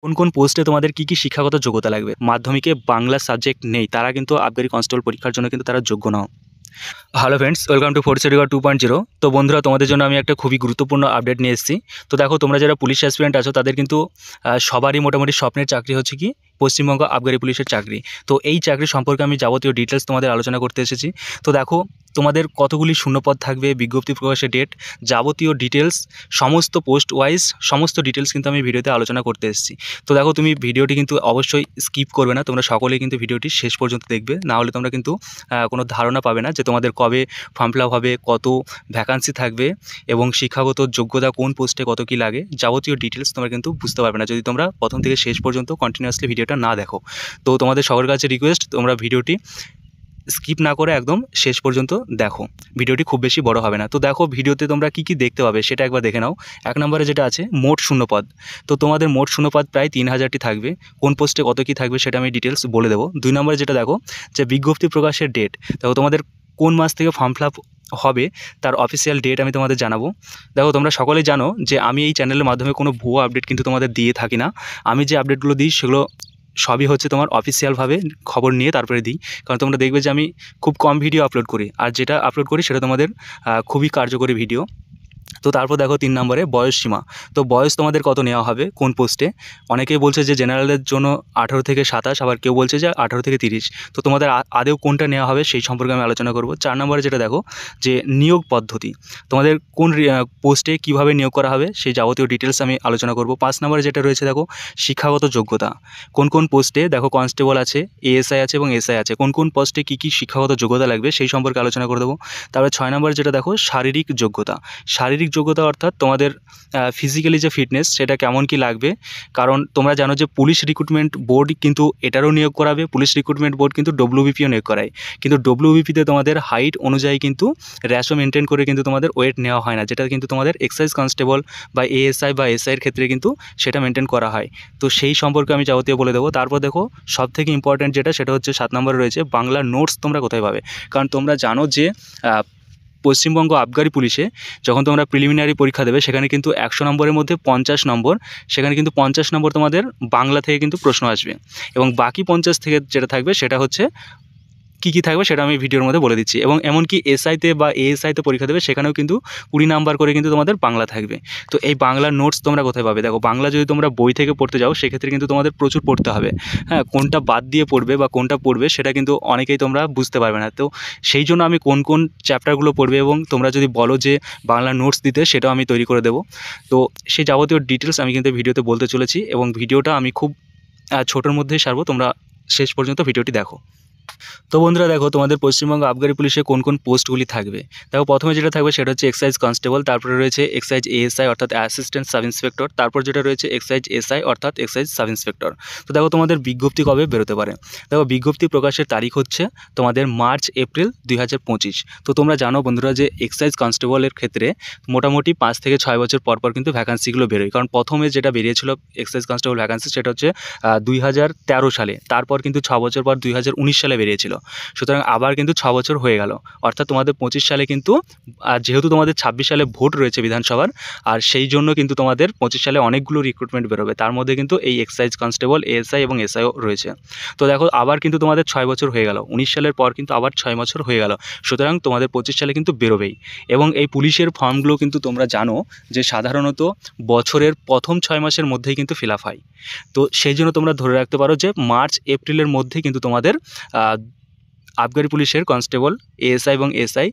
কোন পোস্টে তোমাদের কি শিক্ষাগত যোগ্যতা লাগবে। মাধ্যমিকে বাংলা সাবজেক্ট নেই, তারা কিন্তু আবগারি কনস্টেবল পরীক্ষার জন্য কিন্তু তারা যোগ্য নও। Hello friends, welcome to fourth সেডিগর 2.0। তো বন্ধুরা, তোমাদের জন্য আমি একটা খুবই গুরুত্বপূর্ণ আপডেট নিয়ে এসেছি। তো দেখো, তোমরা যারা পুলিশ অ্যাসপিরেন্ট আছো তাদের কিন্তু সবারই মোটামুটি স্বপ্নের চাকরি হচ্ছে কি পশ্চিমবঙ্গ আবগারি পুলিশের চাকরি। তো এই চাকরি সম্পর্কে আমি যাবতীয় ডিটেলস তোমাদের আলোচনা করতে এসেছি। তো দেখো, তোমাদের কতগুলি শূন্যপদ থাকবে, বিজ্ঞপ্তি প্রকাশের ডেট, যাবতীয় ডিটেলস, সমস্ত পোস্ট ওয়াইজ সমস্ত ডিটেলস কিন্তু আমি ভিডিওতে আলোচনা করতে এসেছি। তো দেখো, তুমি ভিডিওটি কিন্তু অবশ্যই স্কিপ করবে না, তোমরা সকলেই কিন্তু ভিডিওটি শেষ পর্যন্ত দেখবে, না হলে তোমরা কিন্তু কোনো ধারণা পাবে না যে তোমাদের কবে ফর্ম ফিল আপ হবে, কত ভ্যাকান্সি থাকবে এবং শিক্ষাগত যোগ্যতা কোন পোস্টে কত কী লাগে, যাবতীয় ডিটেলস তোমরা কিন্তু বুঝতে পারবে না যদি তোমরা প্রথম থেকে শেষ পর্যন্ত কন্টিনিউয়াসলি ভিডিওটা না দেখো। তো তোমাদের সকলের কাছে রিকোয়েস্ট, তোমরা ভিডিওটি স্কিপ না করে একদম শেষ পর্যন্ত দেখো, ভিডিওটি খুব বেশি বড় হবে না। তো দেখো, ভিডিওতে তোমরা কি দেখতে পাবে সেটা একবার দেখে নাও। এক নম্বরে যেটা আছে মোট শূন্যপদ, তো তোমাদের মোট শূন্যপদ প্রায় 3000টি থাকবে। কোন পোস্টে কত কী থাকবে সেটা আমি ডিটেলস বলে দেবো। 2 নম্বরে যেটা দেখো যে বিজ্ঞপ্তি প্রকাশের ডেট, দেখো তোমাদের কোন মাস থেকে ফর্ম ফিল আপ হবে তার অফিসিয়াল ডেট আমি তোমাদের জানাবো। দেখো, তোমরা সকলেই জানো যে আমি এই চ্যানেলের মাধ্যমে কোনো ভুয়ো আপডেট কিন্তু তোমাদের দিয়ে থাকি না। আমি যে আপডেটগুলো দিই সেগুলো সবই হচ্ছে তোমার অফিসিয়ালভাবে খবর নিয়ে তারপরে দিই। কারণ তোমরা দেখবে যে আমি খুব কম ভিডিও আপলোড করি, আর যেটা আপলোড করি সেটা তোমাদের খুবই কার্যকরী ভিডিও। তো তারপর দেখো 3 নম্বরে বয়স সীমা, তো বয়স তোমাদের কত নেওয়া হবে কোন পোস্টে। অনেকেই বলছে যে জেনারেলের জন্য 18 থেকে 27, আবার কেউ বলছে যে 18 থেকে 30। তো তোমাদের আদেও কোনটা নেওয়া হবে সেই সম্পর্কে আমি আলোচনা করব। 4 নম্বরে যেটা দেখো যে নিয়োগ পদ্ধতি, তোমাদের কোন পোস্টে কীভাবে নিয়োগ করা হবে সেই যাবতীয় ডিটেলস আমি আলোচনা করব। 5 নম্বরে যেটা রয়েছে দেখো শিক্ষাগত যোগ্যতা, কোন পোস্টে দেখো কনস্টেবল আছে, এএসআই আছে এবং এসআই আছে, কোন পোস্টে কী শিক্ষাগত যোগ্যতা লাগবে সেই সম্পর্কে আলোচনা করে দেবো। তারপরে 6 নম্বরে যেটা দেখো শারীরিক যোগ্যতা, শারীরিক যোগ্যতা অর্থাৎ তোমাদের ফিজিক্যালি যে ফিটনেস সেটা কেমন কি লাগবে। কারণ তোমরা জানো যে পুলিশ রিক্রুটমেন্ট বোর্ড কিন্তু এটারও নিয়োগ করাবে, পুলিশ রিক্রুটমেন্ট বোর্ড কিন্তু ডব্লিউবিপিও নিয়োগ করায়, কিন্তু ডব্লিউবিপিতে তোমাদের হাইট অনুযায়ী কিন্তু র্যাশো মেনটেন করে কিন্তু তোমাদের ওয়েট নেওয়া হয় না, যেটা কিন্তু তোমাদের এক্সাইজ কনস্টেবল বা এএসআই বা এসআইয়ের ক্ষেত্রে কিন্তু সেটা মেনটেন করা হয়। তো সেই সম্পর্কে আমি যাবতীয় বলে দেবো। তারপর দেখো সবথেকে ইম্পর্ট্যান্ট যেটা, সেটা হচ্ছে 7 নম্বরে রয়েছে বাংলা নোটস তোমরা কোথায় পাবে। কারণ তোমরা জানো যে পশ্চিমবঙ্গ আবগারি পুলিশে যখন তোমরা প্রিলিমিনারি পরীক্ষা দেবে সেখানে কিন্তু 100 নম্বরের মধ্যে 50 নম্বর, সেখানে কিন্তু 50 নম্বর তোমাদের বাংলা থেকে কিন্তু প্রশ্ন আসবে, এবং বাকি 50 থেকে যেটা থাকবে সেটা হচ্ছে কী থাকবে সেটা আমি ভিডিওর মধ্যে বলে দিচ্ছি। এবং এমনকি এসআইতে বা এএসআইতে পরীক্ষা দেবে সেখানেও কিন্তু 20 নাম্বার করে কিন্তু তোমাদের বাংলা থাকবে। তো এই বাংলার নোটস তোমরা কোথায় পাবে। দেখো, বাংলা যদি তোমরা বই থেকে পড়তে যাও সেক্ষেত্রে কিন্তু তোমাদের প্রচুর পড়তে হবে। হ্যাঁ, কোনটা বাদ দিয়ে পড়বে বা কোনটা পড়বে সেটা কিন্তু অনেকেই তোমরা বুঝতে পারবে না। তো সেই জন্য আমি কোন চ্যাপ্টারগুলো পড়বে এবং তোমরা যদি বলো যে বাংলা নোটস দিতে, সেটাও আমি তৈরি করে দেবো। তো সেই যাবতীয় ডিটেলস আমি কিন্তু ভিডিওতে বলতে চলেছি, এবং ভিডিওটা আমি খুব ছোটোর মধ্যেই সারবো, তোমরা শেষ পর্যন্ত ভিডিওটি দেখো। তো বন্ধুরা দেখো, তোমাদের পশ্চিমবঙ্গ আবগারি পুলিশে কোন পোস্টগুলি থাকবে। দেখো, প্রথমে যেটা থাকবে সেটা হচ্ছে এক্সাইজ কনস্টেবল, তারপরে রয়েছে এক্সাইজ এএসআই অর্থাৎ অ্যাসিস্ট্যান্ট সাব ইন্সপেক্টর, তারপর যেটা রয়েছে এক্সাইজ এসআই অর্থাৎ এক্সাইজ সাব ইন্সপেক্টর। তো দেখো, তোমাদের বিজ্ঞপ্তি কবে বেরোতে পারে। দেখো, বিজ্ঞপ্তি প্রকাশের তারিখ হচ্ছে তোমাদের মার্চ এপ্রিল 2025। তো তোমরা জানো বন্ধুরা যে এক্সাইজ কনস্টেবলের ক্ষেত্রে মোটামুটি 5 থেকে 6 বছর পর কিন্তু ভ্যাকান্সিগুলো বেরোয়। কারণ প্রথমে যেটা বেরিয়েছিল এক্সাইজ কনস্টেবল ভ্যাকান্সি সেটা হচ্ছে 2013 সালে, তারপর কিন্তু 6 বছর পর 2019 সালে বেরিয়েছিল। সুতরাং আবার কিন্তু 6 বছর হয়ে গেল, অর্থাৎ তোমাদের 25 সালে কিন্তু, আর যেহেতু তোমাদের 26 সালে ভোট রয়েছে বিধানসভার, আর সেই জন্য কিন্তু তোমাদের 25 সালে অনেকগুলো রিক্রুটমেন্ট বেরোবে, তার মধ্যে কিন্তু এই এক্সাইজ কনস্টেবল এএসআই এবং এসআইও রয়েছে। তো দেখো, আবার কিন্তু তোমাদের 6 বছর হয়ে গেল, 19 সালের পর কিন্তু আবার 6 বছর হয়ে গেল, সুতরাং তোমাদের 25 সালে কিন্তু বেরোবেই। এবং এই পুলিশের ফর্মগুলো কিন্তু তোমরা জানো যে সাধারণত বছরের প্রথম 6 মাসের মধ্যেই কিন্তু ফিল আপ হয়। তো সেই জন্য তোমরা ধরে রাখতে পারো যে মার্চ এপ্রিলের মধ্যে কিন্তু তোমাদের আবগারি পুলিশের কনস্টেবল এএসআই এবং এসআই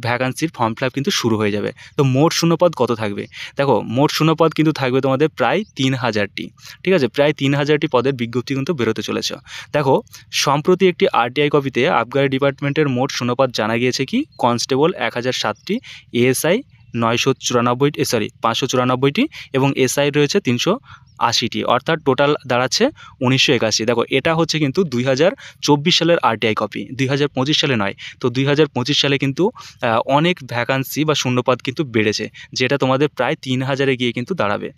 ভ্যাকান্সির ফর্ম ফিল আপ কিন্তু শুরু হয়ে যাবে। তো মোট শূন্যপদ কত থাকবে। দেখো, মোট শূন্যপদ কিন্তু থাকবে তোমাদের প্রায় 3000টি। ঠিক আছে, প্রায় 3000টি পদের বিজ্ঞপ্তি কিন্তু বেরোতে চলেছে। দেখো, সম্প্রতি একটি আরটিআই কপিতে আবগারি ডিপার্টমেন্টের মোট শূন্যপদ জানা গিয়েছে কি কনস্টেবল 1007টি, এএসআই 594টি এবং এসআই রয়েছে 380টি, অর্থাৎ টোটাল দাঁড়াচ্ছে 1981। দেখো, এটা হচ্ছে কিন্তু 2024 সালের আরটিআই কপি, 2025 সালে নয়। তো 2025 সালে কিন্তু অনেক ভ্যাকান্সি বা শূন্যপদ কিন্তু বেড়েছে, যেটা তোমাদের প্রায় 3000-এ গিয়ে কিন্তু দাঁড়াবে।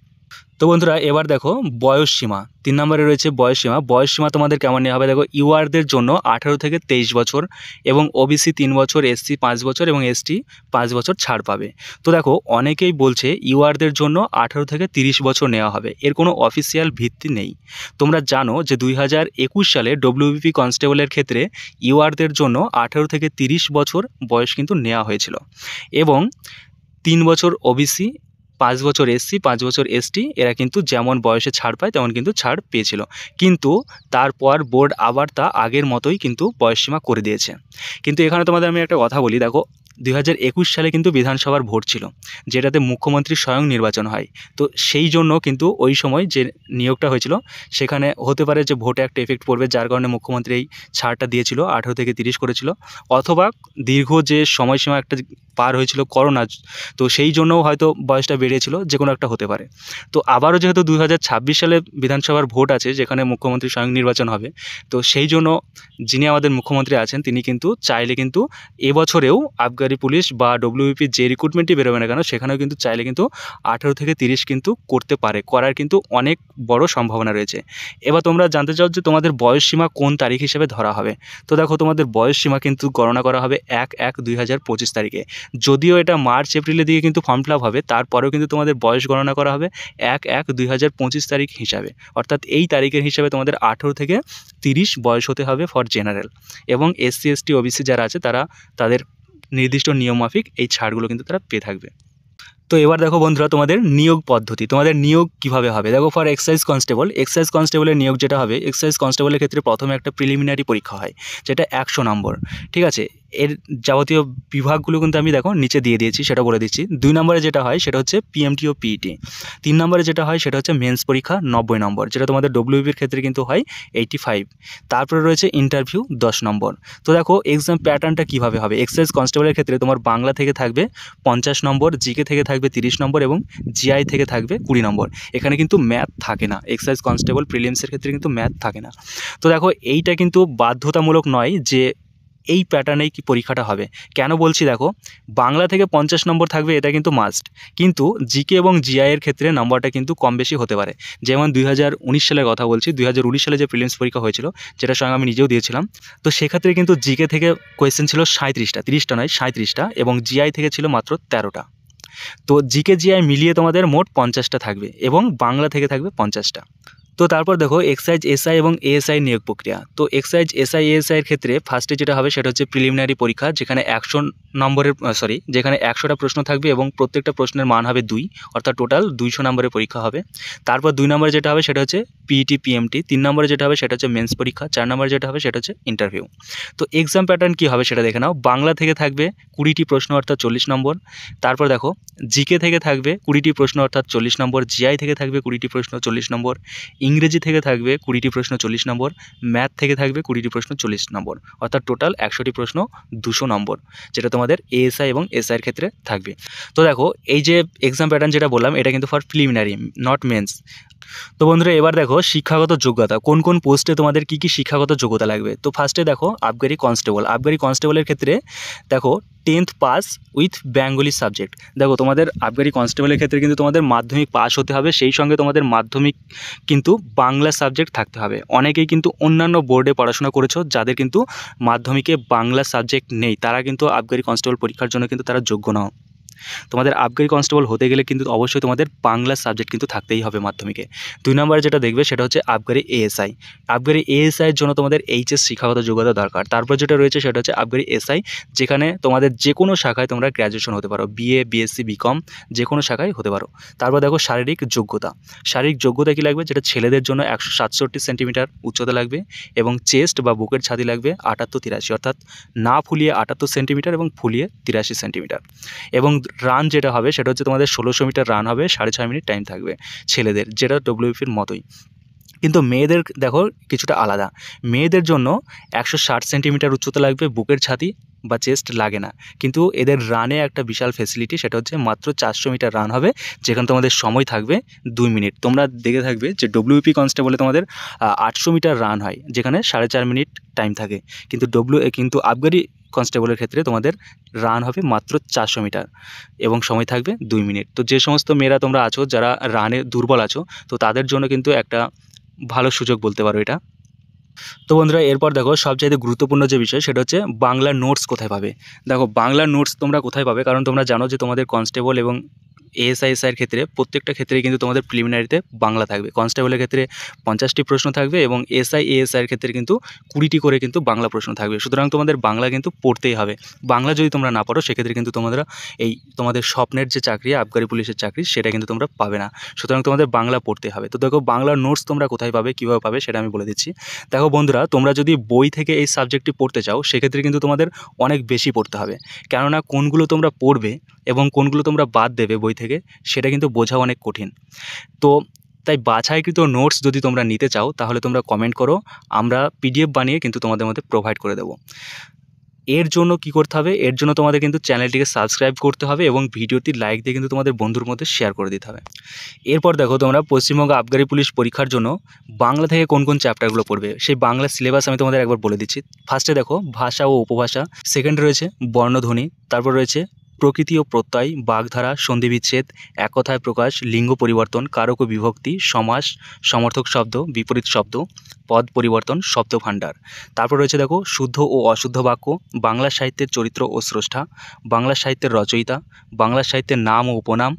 তো বন্ধুরা এবার দেখো বয়স সীমা 3 নম্বরে রয়েছে বয়স সীমা। বয়স সীমা তোমাদের কেমন নেওয়া হবে দেখো, ইউআরদের জন্য 18 থেকে 23 বছর এবং ওবিসি 3 বছর, এসসি 5 বছর এবং এসটি 5 বছর ছাড় পাবে। তো দেখো অনেকেই বলছে ইউআরদের জন্য 18 থেকে 30 বছর নেওয়া হবে, এর কোনো অফিসিয়াল ভিত্তি নেই। তোমরা জানো যে 2021 সালে ডব্লিউবিপি কনস্টেবলের ক্ষেত্রে ইউআরদের জন্য 18 থেকে 30 বছর বয়স কিন্তু নেওয়া হয়েছিল এবং 3 বছর ওবিসি, 5 বছর এসসি, 5 বছর এসটি এরা কিন্তু যেমন বয়সে ছাড় পায় তেমন কিন্তু ছাড় পেয়েছিল। কিন্তু তারপর বোর্ড আবার তা আগের মতোই কিন্তু বয়সসীমা করে দিয়েছে। কিন্তু এখানে তোমাদের আমি একটা কথা বলি, দেখো 2021 সালে কিন্তু বিধানসভার ভোট ছিল, যেটাতে মুখ্যমন্ত্রী স্বয়ং নির্বাচন হয়। তো সেই জন্য কিন্তু ওই সময় যে নিয়োগটা হয়েছিল সেখানে হতে পারে যে ভোটে একটা এফেক্ট পড়বে, যার কারণে মুখ্যমন্ত্রী এই ছাড়টা দিয়েছিল, 18 থেকে 30 করেছিল। অথবা দীর্ঘ যে সময়সীমা একটা পার হয়েছিল করোনা, তো সেই জন্যও হয়তো বয়সটা বেড়েছিল, যে কোনো একটা হতে পারে। তো আবারও যেহেতু 2026 সালে বিধানসভার ভোট আছে, যেখানে মুখ্যমন্ত্রী স্বয়ং নির্বাচন হবে, তো সেই জন্য যিনি আমাদের মুখ্যমন্ত্রী আছেন তিনি কিন্তু চাইলে কিন্তু এবছরেও আবগারি পুলিশ বা ডব্লিউবিপির যে রিক্রুটমেন্টই বেরোবে না কেন, সেখানেও কিন্তু চাইলে কিন্তু 18 থেকে 30 কিন্তু করতে পারে, করার কিন্তু অনেক বড় সম্ভাবনা রয়েছে। এবার তোমরা জানতে চাও যে তোমাদের বয়স সীমা কোন তারিখ হিসেবে ধরা হবে। তো দেখো তোমাদের বয়স সীমা কিন্তু গণনা করা হবে 1/1/2025 তারিখে। যদিও এটা মার্চ এপ্রিলের দিকে কিন্তু ফর্ম ফিল আপ হবে, তারপরেও কিন্তু তোমাদের বয়স গণনা করা হবে 1/1/2025 তারিখ হিসাবে। অর্থাৎ এই তারিখের হিসাবে তোমাদের 18 থেকে 30 বয়স হতে হবে ফর জেনারেল, এবং এসসি এসটি ওবিসি যারা আছে তারা তাদের নির্দিষ্ট নিয়ম মাফিক এই ছাড়গুলো কিন্তু তারা পেয়ে থাকবে। তো এবার দেখো বন্ধুরা তোমাদের নিয়োগ পদ্ধতি, তোমাদের নিয়োগ কিভাবে হবে। দেখো ফর এক্সাইজ কনস্টেবলের নিয়োগ যেটা হবে, এক্সাইজ কনস্টেবলের ক্ষেত্রে প্রথমে একটা প্রিলিমিনারি পরীক্ষা হয়, যেটা 100 নম্বর। ঠিক আছে, এর যাবতীয় বিভাগগুলো কিন্তু আমি দেখো নিচে দিয়ে দিয়েছি, সেটা বলে দিচ্ছি। 2 নম্বরে যেটা হয় সেটা হচ্ছে পিএমটি ও পিইটি। 3 নম্বরে যেটা হয় সেটা হচ্ছে মেন্স পরীক্ষা 90 নম্বর, যেটা তোমাদের ডব্লিউবির ক্ষেত্রে কিন্তু হয় 85। তারপরে রয়েছে ইন্টারভিউ 10 নম্বর। তো দেখো এক্সাম প্যাটার্নটা কীভাবে হবে। এক্সাইজ কনস্টেবলের ক্ষেত্রে তোমার বাংলা থেকে থাকবে 50 নম্বর, জিকে থেকে থাকবে 30 নম্বর এবং জিআই থেকে থাকবে 20 নম্বর। এখানে কিন্তু ম্যাথ থাকে না, এক্সাইজ কনস্টেবল প্রিলিমসের ক্ষেত্রে কিন্তু ম্যাথ থাকে না। তো দেখো এইটা কিন্তু বাধ্যতামূলক নয় যে এই প্যাটার্নেই কি পরীক্ষাটা হবে। কেন বলছি দেখো, বাংলা থেকে 50 নম্বর থাকবে, এটা কিন্তু মাস্ট। কিন্তু জিকে এবং জিআইয়ের ক্ষেত্রে নম্বরটা কিন্তু কম বেশি হতে পারে। যেমন 2019 সালের কথা বলছি, 2019 সালে যে প্রিলিমস পরীক্ষা হয়েছিল, যেটার সঙ্গে আমি নিজেও দিয়েছিলাম, তো সেক্ষেত্রে কিন্তু জিকে থেকে কোয়েশ্চেন ছিল 37টা, 30টা নয় 37টা, এবং জিআই থেকে ছিল মাত্র 13টা। তো জিকে জিআই মিলিয়ে তোমাদের মোট 50টা থাকবে এবং বাংলা থেকে থাকবে 50টা। তো তারপর দেখো এক্সাইজ এসআই এবং এএসআই নিয়োগ প্রক্রিয়া। তো এক্সাইজ এসআই এএসআই এর ক্ষেত্রে ফার্স্টে যেটা হবে সেটা হচ্ছে প্রিলিমিনারি পরীক্ষা, যেখানে 100 নম্বরের যেখানে 100টা প্রশ্ন থাকবে এবং প্রত্যেকটা প্রশ্নের মান হবে 2, অর্থাৎ টোটাল 200 নম্বরের পরীক্ষা হবে। তারপর 2 নম্বরে যেটা হবে সেটা হচ্ছে পিইটি পিএমটি। 3 নম্বরে যেটা হবে সেটা হচ্ছে মেন্স পরীক্ষা। 4 নম্বরে যেটা হবে সেটা হচ্ছে ইন্টারভিউ। তো এক্সাম প্যাটার্ন কী হবে সেটা দেখে নাও। বাংলা থেকে থাকবে 20টি প্রশ্ন অর্থাৎ 40 নম্বর। তারপর দেখো জিকে থেকে থাকবে 20টি প্রশ্ন অর্থাৎ 40 নম্বর। জিআই থেকে থাকবে 20টি প্রশ্ন 40 নম্বর। ইংরেজি থেকে থাকবে 20টি প্রশ্ন 40 নম্বর। ম্যাথ থেকে থাকবে 20টি প্রশ্ন 40 নম্বর, অর্থাৎ টোটাল 100টি প্রশ্ন 200 নম্বর, যেটা তোমাদের এএসআই এবং এসআইয়ের ক্ষেত্রে থাকবে। তো দেখো এই যে এক্সাম প্যাটার্ন যেটা বললাম, এটা কিন্তু ফর প্রিলিমিনারি, নট মেন্স। তো বন্ধুরা এবার দেখো শিক্ষাগত যোগ্যতা, কোন কোন পোস্টে তোমাদের কী কী শিক্ষাগত যোগ্যতা লাগবে। তো ফার্স্টে দেখো আবগারি কনস্টেবলের ক্ষেত্রে দেখো 10th pass with Bengali subject. দেখো তোমাদের আবগারি কনস্টেবলের ক্ষেত্রে কিন্তু তোমাদের মাধ্যমিক পাস হতে হবে, সেই সঙ্গে তোমাদের মাধ্যমিক কিন্তু বাংলা সাবজেক্ট থাকতে হবে। অনেকেই কিন্তু অন্যান্য বোর্ডে পড়াশোনা করেছো, যাদের কিন্তু মাধ্যমিকে বাংলা সাবজেক্ট নেই, তারা কিন্তু আবগারি কনস্টেবল পরীক্ষার জন্য কিন্তু তারা যোগ্য নও। তোমাদের আবগারি কনস্টেবল হতে গেলে কিন্তু অবশ্যই তোমাদের বাংলা সাবজেক্ট কিন্তু থাকতেই হবে মাধ্যমিকে। 2 নম্বরে যেটা দেখবে সেটা হচ্ছে আবগারি এএসআই। আবগারি এএসআই এর জন্য তোমাদের এইচএস শিক্ষাগত যোগ্যতা দরকার। তারপর যেটা রয়েছে সেটা হচ্ছে আবগারি এসআই, যেখানে তোমাদের যে কোনো শাখায় তোমরা গ্র্যাজুয়েশন হতে পারো, বিএ বিএসসি বিকম যে কোনো শাখায় হতে পারো। তারপর দেখো শারীরিক যোগ্যতা কী লাগবে, যেটা ছেলেদের জন্য 167 সেন্টিমিটার উচ্চতা লাগবে এবং চেস্ট বা বুকের ছাতি লাগবে 78-83, অর্থাৎ না ফুলিয়ে 78 সেন্টিমিটার এবং ফুলিয়ে 83 সেন্টিমিটার। এবং রান যেটা হবে সেটা হচ্ছে তোমাদের 1600 মিটার রান হবে, 6.5 মিনিট টাইম থাকবে ছেলেদের, যেটা ডব্লিউপির মতোই। কিন্তু মেয়েদের দেখো কিছুটা আলাদা। মেয়েদের জন্য 160 সেন্টিমিটার উচ্চতা লাগবে, বুকের ছাতি বা চেস্ট লাগে না, কিন্তু এদের রানে একটা বিশাল ফেসিলিটি, সেটা হচ্ছে মাত্র 400 মিটার রান হবে, যেখানে তোমাদের সময় থাকবে 2 মিনিট। তোমরা দেখে থাকবে যে ডব্লিউপি কনস্টেবলে তোমাদের 800 মিটার রান হয়, যেখানে 4.5 মিনিট টাইম থাকে, কিন্তু আবগারি কনস্টেবলের ক্ষেত্রে তোমাদের রান হবে মাত্র 400 মিটার এবং সময় থাকবে 2 মিনিট। তো যে সমস্ত মেয়েরা তোমরা আছো যারা রানে দুর্বল আছো, তো তাদের জন্য কিন্তু একটা ভালো সুযোগ বলতে পারো এটা। তো বন্ধুরা, এরপর দেখো সবচাইতে গুরুত্বপূর্ণ যে বিষয়, সেটা হচ্ছে বাংলা নোটস কোথায় পাবে। দেখো বাংলা নোটস তোমরা কোথায় পাবে, কারণ তোমরা জানো যে তোমাদের কনস্টেবল এবং এএসআইএসআইয়ের ক্ষেত্রে প্রত্যেকটা ক্ষেত্রেই কিন্তু তোমাদের প্রিলিমিনারিতে বাংলা থাকবে। কনস্টেবলের ক্ষেত্রে 50টি প্রশ্ন থাকবে এবং এএসআইএর ক্ষেত্রে কিন্তু 20টি করে কিন্তু বাংলা প্রশ্ন থাকবে। সুতরাং তোমাদের বাংলা কিন্তু পড়তেই হবে। বাংলা যদি তোমরা না পড়ো, সেক্ষেত্রে কিন্তু তোমাদের স্বপ্নের যে চাকরি, আবগারি পুলিশের চাকরি, সেটা কিন্তু তোমরা পাবে না। সুতরাং তোমাদের বাংলা পড়তে হবে। তো দেখো বাংলার নোটস তোমরা কোথায় পাবে, কীভাবে পাবে, সেটা আমি বলে দিচ্ছি। দেখো বন্ধুরা, তোমরা যদি বই থেকে এই সাবজেক্টটি পড়তে চাও, সেক্ষেত্রে কিন্তু তোমাদের অনেক বেশি পড়তে হবে, কেননা কোনগুলো তোমরা পড়বে এবং কোনগুলো তোমরা বাদ দেবে বই থেকে, সেটা কিন্তু বোঝা অনেক কঠিন। তো তাই বাছাইকৃত নোটস যদি তোমরা নিতে চাও, তাহলে তোমরা কমেন্ট করো, আমরা পিডিএফ বানিয়ে কিন্তু তোমাদের মধ্যে প্রোভাইড করে দেবো। এর জন্য কি করতে হবে, এর জন্য তোমাদের কিন্তু চ্যানেলটিকে সাবস্ক্রাইব করতে হবে এবং ভিডিওটি লাইক দিয়ে কিন্তু তোমাদের বন্ধুর মধ্যে শেয়ার করে দিতে হবে। এরপর দেখো, তোমরা পশ্চিমবঙ্গ আবগারি পুলিশ পরীক্ষার জন্য বাংলা থেকে কোন কোন চ্যাপ্টারগুলো পড়বে, সেই বাংলা সিলেবাস আমি তোমাদের একবার বলে দিচ্ছি। ফার্স্টে দেখো ভাষা ও উপভাষা, সেকেন্ডে রয়েছে বর্ণধ্বনি, তারপর রয়েছে প্রকৃতি ও প্রত্যয়, বাগধারা, সন্ধিবিচ্ছেদ, এক কথায় প্রকাশ, লিঙ্গ পরিবর্তন, কারক ও বিভক্তি, সমাস, সমর্থক শব্দ, বিপরীত শব্দ, পদ পরিবর্তন, শব্দভাণ্ডার। তারপর রয়েছে দেখো শুদ্ধ ও অশুদ্ধ বাক্য, বাংলা সাহিত্যের চরিত্র ও স্রষ্টা, বাংলা সাহিত্যের রচয়িতা, বাংলা সাহিত্যের নাম ও উপনাম।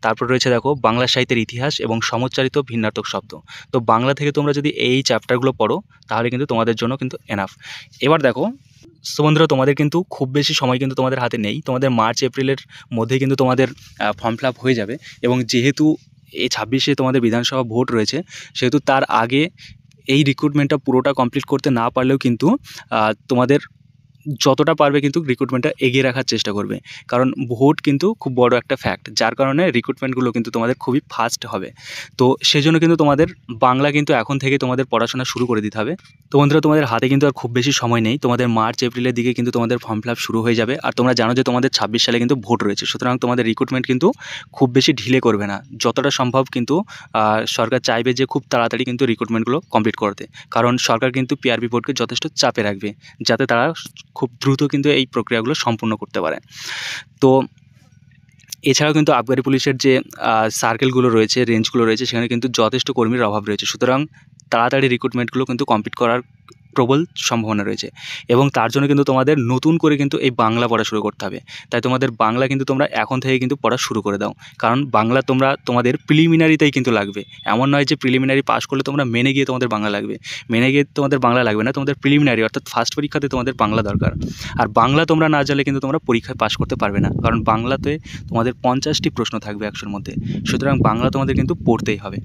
তারপর রয়েছে দেখো বাংলা সাহিত্যের ইতিহাস এবং সমুচ্চারিত ভিন্নার্থক শব্দ। তো বাংলা থেকে তোমরা যদি এই চ্যাপ্টারগুলো পড়ো, তাহলে কিন্তু তোমাদের জন্য কিন্তু এনাফ। এবার দেখো, সো বন্ধুরা, তোমাদের কিন্তু খুব বেশি সময় কিন্তু তোমাদের হাতে নেই। তোমাদের মার্চ এপ্রিলের মধ্যেই কিন্তু তোমাদের ফর্ম ফিল আপ হয়ে যাবে, এবং যেহেতু এই 26-এ তোমাদের বিধানসভা ভোট রয়েছে, সেহেতু তার আগে এই রিক্রুটমেন্টটা পুরোটা কমপ্লিট করতে না পারলেও কিন্তু তোমাদের যতটা পারবে কিন্তু রিক্রুটমেন্টটা এগিয়ে রাখার চেষ্টা করবে, কারণ ভোট কিন্তু খুব বড় একটা ফ্যাক্ট, যার কারণে রিক্রুটমেন্টগুলো কিন্তু তোমাদের খুবই ফাস্ট হবে। তো সেজন্য কিন্তু তোমাদের বাংলা কিন্তু এখন থেকে তোমাদের পড়াশোনা শুরু করে দিতে হবে। তো বন্ধুরা, তোমাদের হাতে কিন্তু আর খুব বেশি সময় নেই। তোমাদের মার্চ এপ্রিলের দিকে কিন্তু তোমাদের ফর্ম ফিল আপ শুরু হয়ে যাবে, আর তোমরা জানো যে তোমাদের 26 সালে কিন্তু ভোট রয়েছে। সুতরাং তোমাদের রিক্রুটমেন্ট কিন্তু খুব বেশি ঢিলে করবে না, যতটা সম্ভব কিন্তু সরকার চাইবে যে খুব তাড়াতাড়ি কিন্তু রিক্রুটমেন্টগুলো কমপ্লিট করতে, কারণ সরকার কিন্তু পিআরবি বোর্ডকে যথেষ্ট চাপে রাখবে, যাতে তারা খুব দ্রুত কিন্তু এই প্রক্রিয়াগুলো সম্পূর্ণ করতে পারে। তো এছাড়াও কিন্তু আবগারি পুলিশের যে সার্কেলগুলো রয়েছে, রেঞ্জগুলো রয়েছে, সেখানে কিন্তু যথেষ্ট কর্মীর অভাব রয়েছে। সুতরাং তাড়াতাড়ি রিক্রুটমেন্টগুলো কিন্তু কমপ্লিট করার প্রবল সম্ভাবনা রয়েছে, এবং তার জন্য কিন্তু তোমাদের নতুন করে কিন্তু এই বাংলা পড়া শুরু করতে হবে। তাই তোমাদের বাংলা কিন্তু তোমরা এখন থেকে কিন্তু পড়া শুরু করে দাও, কারণ বাংলা তোমাদের প্রিলিমিনারিতেই কিন্তু লাগবে। এমন নয় যে প্রিলিমিনারি পাস করলে তোমরা মেনে গিয়ে তোমাদের বাংলা লাগবে, মেনে গিয়ে তোমাদের বাংলা লাগবে না, তোমাদের প্রিলিমিনারি অর্থাৎ ফার্স্ট পরীক্ষাতে তোমাদের বাংলা দরকার। আর বাংলা তোমরা না জানলে কিন্তু তোমরা পরীক্ষায় পাস করতে পারবে না, কারণ বাংলাতে তোমাদের 50টি প্রশ্ন থাকবে 100-এর মধ্যে। সুতরাং বাংলা তোমাদের কিন্তু পড়তেই হবে।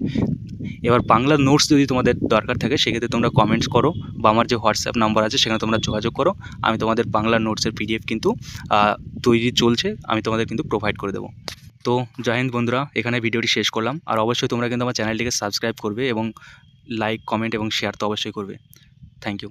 এবার বাংলার নোটস যদি তোমাদের দরকার থাকে, সেক্ষেত্রে তোমরা কমেন্টস করো, বা আমার যে হোয়াটসঅ্যাপ নাম্বার আছে সেখানে তোমরা যোগাযোগ করো। আমি তোমাদের বাংলার নোটসের পিডিএফ কিন্তু তৈরি চলছে, আমি তোমাদের কিন্তু প্রোভাইড করে দেবো। তো জয় হিন্দ বন্ধুরা, এখানে ভিডিওটি শেষ করলাম। আর অবশ্যই তোমরা কিন্তু আমার চ্যানেলটিকে সাবস্ক্রাইব করবে এবং লাইক, কমেন্ট এবং শেয়ার তো অবশ্যই করবে। Thank you.